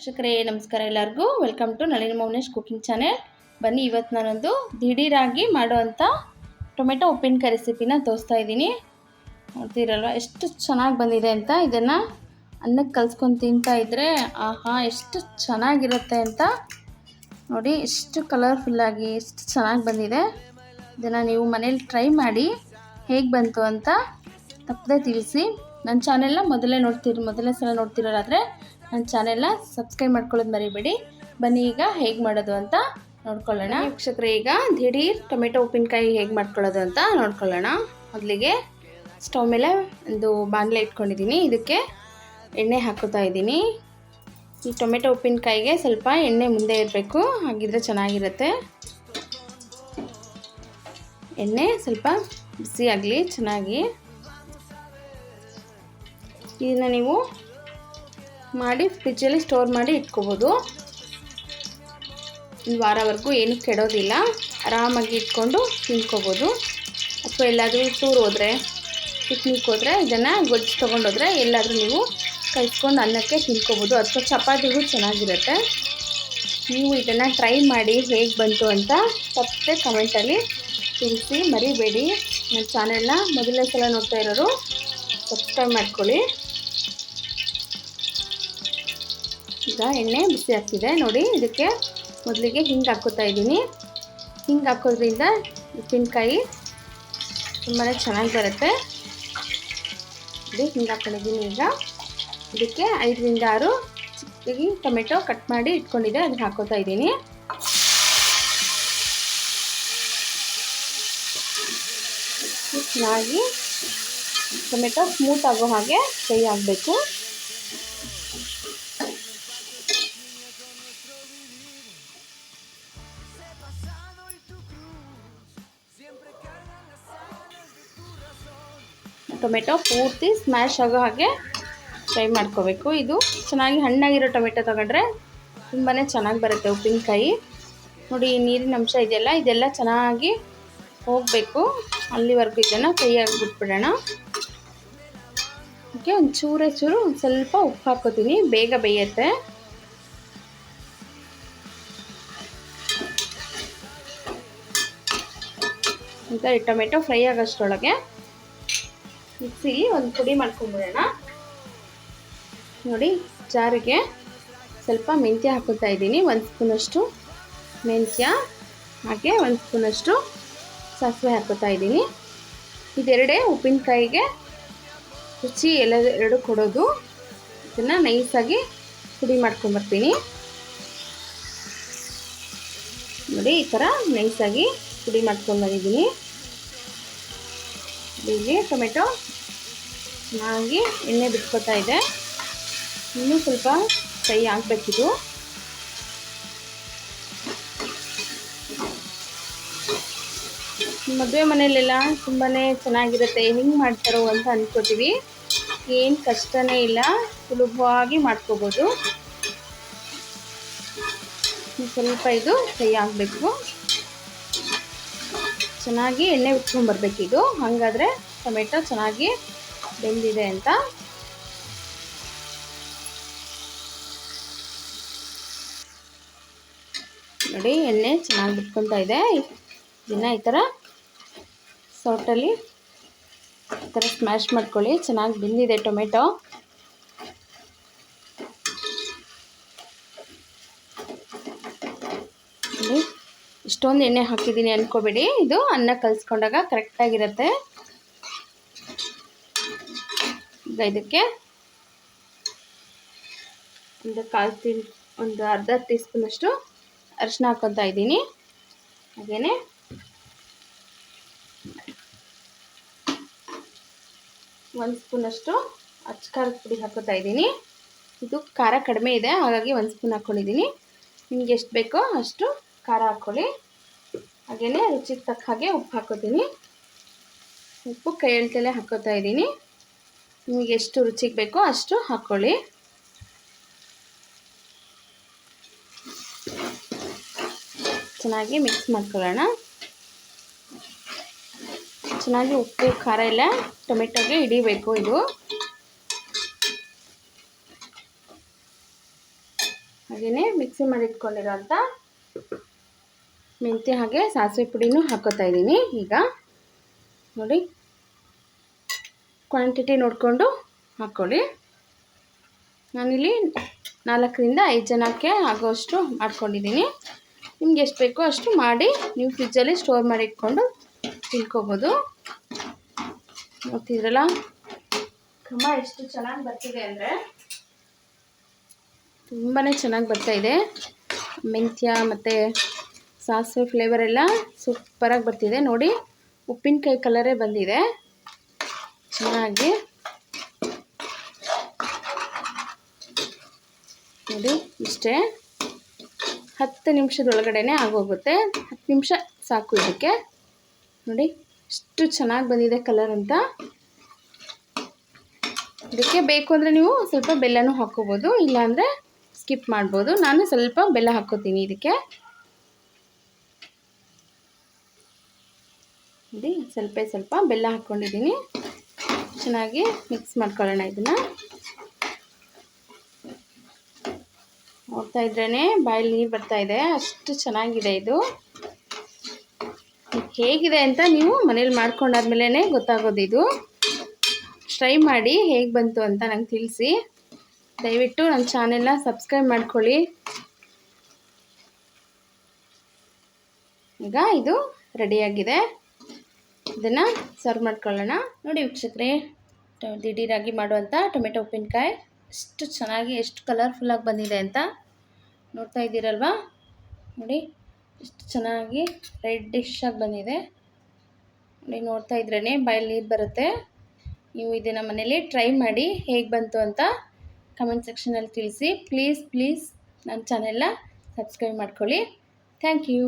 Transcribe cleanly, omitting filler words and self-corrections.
ವೀಕ್ಷಕರೇ ನಮಸ್ಕಾರ ಎಲ್ಲರಿಗೂ welcome to Nalini Mounesh cooking channel. ಬನ್ನಿ ಇವತ್ತು ನಾನೊಂದು ದಿಢೀರಾಗಿ ಮಾಡುವಂಥ ಟೊಮೆಟೊ ಉಪ್ಪಿನಕಾಯಿ ರೆಸಿಪಿನ ತೋರಿಸ್ತಾ ಇದ್ದೀನಿ. ನೋಡ್ತೀರಲ್ವ ಎಷ್ಟು ಚೆನ್ನಾಗಿ ಬಂದಿದೆ ಅಂತ. ಇದನ್ನು ಅನ್ನಕ್ಕೆ ಕಲ್ಸ್ಕೊಂಡು ತಿಂತಾ ಇದ್ದರೆ ಆಹಾ ಎಷ್ಟು ಚೆನ್ನಾಗಿರುತ್ತೆ ಅಂತ. ನೋಡಿ ಎಷ್ಟು ಕಲರ್ಫುಲ್ಲಾಗಿ ಎಷ್ಟು ಚೆನ್ನಾಗಿ ಬಂದಿದೆ. ಇದನ್ನು ನೀವು ಮನೇಲಿ ಟ್ರೈ ಮಾಡಿ ಹೇಗೆ ಬಂತು ಅಂತ ತಪ್ಪದೆ ತಿಳಿಸಿ. ನನ್ನ ಚಾನೆಲ್ನ ಮೊದಲನೇ ಸಲ ನೋಡ್ತಿರೋರಾದರೆ ನನ್ನ ಚಾನೆಲ್ನ ಸಬ್ಸ್ಕ್ರೈಬ್ ಮಾಡ್ಕೊಳ್ಳೋದು ಮರಿಬೇಡಿ. ಬನ್ನಿ ಈಗ ಹೇಗೆ ಮಾಡೋದು ಅಂತ ನೋಡ್ಕೊಳ್ಳೋಣ. ವೀಕ್ಷಕರೇ ಈಗ ದಿಢೀರ್ ಟೊಮೆಟೊ ಉಪ್ಪಿನಕಾಯಿ ಹೇಗೆ ಮಾಡ್ಕೊಳ್ಳೋದು ಅಂತ ನೋಡ್ಕೊಳ್ಳೋಣ. ಮೊದಲಿಗೆ ಸ್ಟವ್ ಮೇಲೆ ಒಂದು ಬಾಣಲೆ ಇಟ್ಕೊಂಡಿದ್ದೀನಿ. ಇದಕ್ಕೆ ಎಣ್ಣೆ ಹಾಕೋತಾ ಇದ್ದೀನಿ. ಈ ಟೊಮೆಟೊ ಉಪ್ಪಿನಕಾಯಿಗೆ ಸ್ವಲ್ಪ ಎಣ್ಣೆ ಮುಂದೆ ಇರಬೇಕು, ಹಾಗಿದ್ರೆ ಚೆನ್ನಾಗಿರುತ್ತೆ. ಎಣ್ಣೆ ಸ್ವಲ್ಪ ಬಿಸಿ ಆಗಲಿ ಚೆನ್ನಾಗಿ. ಇದನ್ನು ನೀವು ಮಾಡಿ ಫ್ರಿಜ್ಜಲ್ಲಿ ಸ್ಟೋರ್ ಮಾಡಿ ಇಟ್ಕೋಬೋದು. ಒಂದು ವಾರವರೆಗೂ ಏನೂ ಕೆಡೋದಿಲ್ಲ. ಆರಾಮಾಗಿ ಇಟ್ಕೊಂಡು ತಿನ್ಕೋಬೋದು. ಅಥವಾ ಎಲ್ಲಾದರೂ ಟೂರ್ ಹೋದರೆ ಪಿಕ್ನಿಕ್ ಹೋದರೆ ಇದನ್ನು ಗೊಜ್ಜು ತೊಗೊಂಡೋದ್ರೆ ಎಲ್ಲಾದರೂ ನೀವು ಕಲಿಸ್ಕೊಂಡು ಅನ್ನಕ್ಕೆ ತಿನ್ಕೋಬೋದು. ಅಥವಾ ಚಪಾತಿಗೂ ಚೆನ್ನಾಗಿರುತ್ತೆ. ನೀವು ಇದನ್ನು ಟ್ರೈ ಮಾಡಿ ಹೇಗೆ ಬಂತು ಅಂತ ತಪ್ಪದೆ ಕಮೆಂಟಲ್ಲಿ ತಿಳಿಸಿ ಮರಿಬೇಡಿ. ನನ್ನ ಚಾನೆಲ್ನ ಮೊದಲನೇ ಸಲ ನೋಡ್ತಾ ಇರೋರು ಸಬ್ಸ್ಕ್ರೈಬ್ ಮಾಡ್ಕೊಳ್ಳಿ. ಈಗ ಎಣ್ಣೆ ಬಿಸಿ ಆಗ್ತಿದೆ ನೋಡಿ. ಇದಕ್ಕೆ ಮೊದಲಿಗೆ ಹಿಂಗೆ ಹಾಕ್ಕೋತಾ ಇದ್ದೀನಿ. ಹಿಂಗೆ ಹಾಕೋದ್ರಿಂದ ಉಪ್ಪಿನಕಾಯಿ ತುಂಬಾ ಚೆನ್ನಾಗಿ ಬರುತ್ತೆ. ಹಿಂಗೆ ಹಾಕ್ಕೊಂಡಿದ್ದೀನಿ. ಈಗ ಇದಕ್ಕೆ 5 ರಿಂದ 6 ಚಿಕ್ಕದಾಗಿ ಟೊಮೆಟೊ ಕಟ್ ಮಾಡಿ ಇಟ್ಕೊಂಡಿದ್ದೆ, ಅದಕ್ಕೆ ಹಾಕೋತಾ ಇದ್ದೀನಿ. ಚೆನ್ನಾಗಿ ಟೊಮೆಟೊ ಸ್ಮೂತ್ ಆಗೋ ಹಾಗೆ ಫ್ರೈ ಆಗಬೇಕು. ಟೊಮೆಟೊ ಪೂರ್ತಿ ಸ್ಮ್ಯಾಶ್ ಆಗೋ ಹಾಗೆ ಫ್ರೈ ಮಾಡ್ಕೋಬೇಕು. ಇದು ಚೆನ್ನಾಗಿ ಹಣ್ಣಾಗಿರೋ ಟೊಮೆಟೊ ತಗೊಂಡ್ರೆ ತುಂಬಾ ಚೆನ್ನಾಗಿ ಬರುತ್ತೆ ಉಪ್ಪಿನಕಾಯಿ. ನೋಡಿ ಈ ನೀರಿನ ಅಂಶ ಇದೆಲ್ಲ ಚೆನ್ನಾಗಿ ಹೋಗಬೇಕು. ಅಲ್ಲಿವರೆಗೂ ಇದನ್ನು ಫ್ರೈ ಆಗಿಬಿಟ್ಬಿಡೋಣ. ಅದಕ್ಕೆ ಒಂದು ಸ್ವಲ್ಪ ಉಪ್ಪು ಹಾಕೋತೀನಿ, ಬೇಗ ಬೇಯುತ್ತೆ. ಈಗ ಈ ಟೊಮೆಟೊ ಫ್ರೈ ಆಗೋಷ್ಟರೊಳಗೆ ಮಿಕ್ಸಿಗೆ ಒಂದು ಪುಡಿ ಮಾಡ್ಕೊಂಡ್ಬಿಡೋಣ. ನೋಡಿ ಜಾರಿಗೆ ಸ್ವಲ್ಪ ಮೆಂತ್ಯ ಹಾಕೋತಾ ಇದ್ದೀನಿ. 1 ಸ್ಪೂನಷ್ಟು ಮೆಂತ್ಯ, ಹಾಗೆ 1 ಸ್ಪೂನಷ್ಟು ಸಾಸಿವೆ ಹಾಕೋತಾ ಇದ್ದೀನಿ. ಇದೆರಡೇ ಉಪ್ಪಿನಕಾಯಿಗೆ ರುಚಿ ಎರಡು ಕೊಡೋದು. ಇದನ್ನು ನೈಸಾಗಿ ಪುಡಿ ಮಾಡ್ಕೊಂಬರ್ತೀನಿ. ನೋಡಿ ಈ ಥರ ನೈಸಾಗಿ ಪುಡಿ ಮಾಡ್ಕೊಂಡು ಬಂದಿದ್ದೀನಿ. ಇಲ್ಲಿ ಟೊಮೆಟೊ ಚೆನ್ನಾಗಿ ಎಣ್ಣೆ ಬಿಟ್ಕೋತಾ ಇದೆ. ಇನ್ನೂ ಸ್ವಲ್ಪ ಫ್ರೈ ಆಗಬೇಕಿದು. ಮದುವೆ ಮನೆಯಲ್ಲೆಲ್ಲ ತುಂಬಾ ಚೆನ್ನಾಗಿರುತ್ತೆ. ಹೆಂಗೆ ಮಾಡ್ತಾರೋ ಅಂತ ಅಂದ್ಕೋತೀವಿ. ಏನು ಕಷ್ಟನೇ ಇಲ್ಲ, ಸುಲಭವಾಗಿ ಮಾಡ್ಕೋಬೋದು. ಸ್ವಲ್ಪ ಇದು ಫ್ರೈ ಆಗಬೇಕು. ಚೆನ್ನಾಗಿ ಎಣ್ಣೆ ಬಿಟ್ಕೊಂಡ್ಬರ್ಬೇಕಿದು, ಹಾಗಾದರೆ ಟೊಮೆಟೊ ಚೆನ್ನಾಗಿ ಬೆಂದಿದೆ ಅಂತ. ನೋಡಿ ಎಣ್ಣೆ ಚೆನ್ನಾಗಿ ಬಿಟ್ಕೊತಾ ಇದೆ. ಇದನ್ನು ಈ ಥರ ಸೌಟಲ್ಲಿ ಈ ಥರ ಸ್ಮ್ಯಾಶ್ ಮಾಡ್ಕೊಳ್ಳಿ. ಚೆನ್ನಾಗಿ ಬೆಂದಿದೆ ಟೊಮೆಟೊ. ನೋಡಿ ಇಷ್ಟೊಂದು ಎಣ್ಣೆ ಹಾಕಿದ್ದೀನಿ ಅಂದ್ಕೋಬೇಡಿ, ಇದು ಅನ್ನ ಕಲಿಸ್ಕೊಂಡಾಗ ಕರೆಕ್ಟಾಗಿರುತ್ತೆ. ಈಗ ಇದಕ್ಕೆ ಒಂದು ಅರ್ಧ ಟೀ ಸ್ಪೂನಷ್ಟು ಅರಿಶಿನ ಹಾಕ್ಕೊತಾ ಇದ್ದೀನಿ. ಹಾಗೆಯೇ 1 ಸ್ಪೂನಷ್ಟು ಅಚ್ಚ ಖಾರದ ಪುಡಿ ಹಾಕೋತಾ ಇದ್ದೀನಿ. ಇದು ಖಾರ ಕಡಿಮೆ ಇದೆ, ಹಾಗಾಗಿ 1 ಸ್ಪೂನ್ ಹಾಕ್ಕೊಂಡಿದ್ದೀನಿ. ನಿಮ್ಗೆ ಎಷ್ಟು ಬೇಕೋ ಅಷ್ಟು ಖಾರ ಹಾಕ್ಕೊಳ್ಳಿ. ಹಾಗೆಯೇ ರುಚಿಗೆ ತಕ್ಕ ಹಾಗೆ ಉಪ್ಪು ಹಾಕೋತೀನಿ. ಉಪ್ಪು ಕೈ ಎಳ್ತಲೇ ಹಾಕೋತಾ ಇದ್ದೀನಿ. ನಿಮಗೆ ಎಷ್ಟು ರುಚಿಗೆ ಬೇಕೋ ಅಷ್ಟು ಹಾಕ್ಕೊಳ್ಳಿ. ಚೆನ್ನಾಗಿ ಮಿಕ್ಸ್ ಮಾಡ್ಕೊಳ್ಳೋಣ. ಚೆನ್ನಾಗಿ ಉಪ್ಪು ಖಾರ ಎಲ್ಲ ಟೊಮೆಟೊಗೆ ಹಿಡಿಬೇಕು. ಇದು ಹಾಗೆಯೇ ಮಿಕ್ಸಿ ಮಾಡಿ ಇಟ್ಕೊಂಡಿರೋಂಥ ಮೆಂತ್ಯ ಹಾಗೆ ಸಾಸಿವೆ ಪುಡಿನೂ ಹಾಕ್ಕೋತಾ ಇದ್ದೀನಿ. ಈಗ ನೋಡಿ, ಕ್ವಾಂಟಿಟಿ ನೋಡಿಕೊಂಡು ಹಾಕ್ಕೊಳ್ಳಿ. ನಾನಿಲ್ಲಿ 4ರಿಂದ 5 ಜನಕ್ಕೆ ಆಗೋಷ್ಟು ಮಾಡ್ಕೊಂಡಿದ್ದೀನಿ. ನಿಮ್ಗೆ ಎಷ್ಟು ಬೇಕೋ ಅಷ್ಟು ಮಾಡಿ ನೀವು ಫ್ರಿಜ್ಜಲ್ಲಿ ಸ್ಟೋರ್ ಮಾಡಿ ಇಟ್ಕೊಂಡು ತಿಳ್ಕೊಬೋದು. ನೋಡ್ತಿದ್ರಲ್ಲ ಘಮ ಎಷ್ಟು ಚೆನ್ನಾಗಿ ಬರ್ತಿದೆ ಅಂದರೆ ತುಂಬಾ ಚೆನ್ನಾಗಿ ಬರ್ತಾಯಿದೆ. ಮೆಂತ್ಯ ಮತ್ತು ಸಾಸಿವೆ ಫ್ಲೇವರ್ ಎಲ್ಲ ಸೂಪರಾಗಿ ಬರ್ತಿದೆ. ನೋಡಿ, ಉಪ್ಪಿನಕಾಯಿ ಕಲರೇ ಬಂದಿದೆ ಚೆನ್ನಾಗಿ. ನೋಡಿ, ಇಷ್ಟೇ 10 ನಿಮಿಷದೊಳಗಡೆ ಆಗೋಗುತ್ತೆ. 10 ನಿಮಿಷ ಸಾಕು ಇದಕ್ಕೆ. ನೋಡಿ ಎಷ್ಟು ಚೆನ್ನಾಗಿ ಬಂದಿದೆ ಕಲರ್ ಅಂತ. ಇದಕ್ಕೆ ಬೇಕು ಅಂದರೆ ನೀವು ಸ್ವಲ್ಪ ಬೆಲ್ಲನೂ ಹಾಕ್ಕೋಬೋದು, ಇಲ್ಲಾಂದರೆ ಸ್ಕಿಪ್ ಮಾಡ್ಬೋದು. ನಾನು ಸ್ವಲ್ಪ ಬೆಲ್ಲ ಹಾಕ್ಕೋತೀನಿ ಇದಕ್ಕೆ. ನೋಡಿ, ಸ್ವಲ್ಪ ಬೆಲ್ಲ ಹಾಕ್ಕೊಂಡಿದ್ದೀನಿ. ಚೆನ್ನಾಗಿ ಮಿಕ್ಸ್ ಮಾಡ್ಕೊಳ್ಳೋಣ ಇದನ್ನು. ನೋಡ್ತಾ ಇದ್ರೇ ಬಾಯಲ್ಲಿ ನೀರು ಬರ್ತಾಯಿದೆ, ಅಷ್ಟು ಚೆನ್ನಾಗಿದೆ ಇದು. ಹೇಗಿದೆ ಅಂತ ನೀವು ಮನೇಲಿ ಮಾಡ್ಕೊಂಡಾದ್ಮೇಲೆ ಗೊತ್ತಾಗೋದು. ಇದು ಟ್ರೈ ಮಾಡಿ ಹೇಗೆ ಬಂತು ಅಂತ ನಂಗೆ ತಿಳಿಸಿ. ದಯವಿಟ್ಟು ನನ್ನ ಚಾನೆಲ್ನ ಸಬ್ಸ್ಕ್ರೈಬ್ ಮಾಡ್ಕೊಳ್ಳಿ. ಈಗ ಇದು ರೆಡಿಯಾಗಿದೆ, ಇದನ್ನು ಸರ್ವ್ ಮಾಡ್ಕೊಳ್ಳೋಣ. ನೋಡಿ ವೀಕ್ಷಕರೇ, ದಿಢೀರಾಗಿ ಮಾಡುವಂಥ ಟೊಮೆಟೊ ಉಪ್ಪಿನಕಾಯಿ ಎಷ್ಟು ಚೆನ್ನಾಗಿ, ಎಷ್ಟು ಕಲರ್ಫುಲ್ಲಾಗಿ ಬಂದಿದೆ ಅಂತ ನೋಡ್ತಾ ಇದ್ದೀರಲ್ವಾ. ನೋಡಿ ಎಷ್ಟು ಚೆನ್ನಾಗಿ ರೆಡ್ಡಿಶಾಗಿ ಬಂದಿದೆ. ನೋಡಿ, ನೋಡ್ತಾ ಇದ್ರೇ ಬಾಯಲ್ಲಿ ನೀರು ಬರುತ್ತೆ. ನೀವು ಇದನ್ನು ಮನೇಲಿ ಟ್ರೈ ಮಾಡಿ ಹೇಗೆ ಬಂತು ಅಂತ ಕಮೆಂಟ್ ಸೆಕ್ಷನಲ್ಲಿ ತಿಳಿಸಿ. ಪ್ಲೀಸ್ ನನ್ನ ಚಾನೆಲ್ನ ಸಬ್ಸ್ಕ್ರೈಬ್ ಮಾಡ್ಕೊಳ್ಳಿ. Thank you.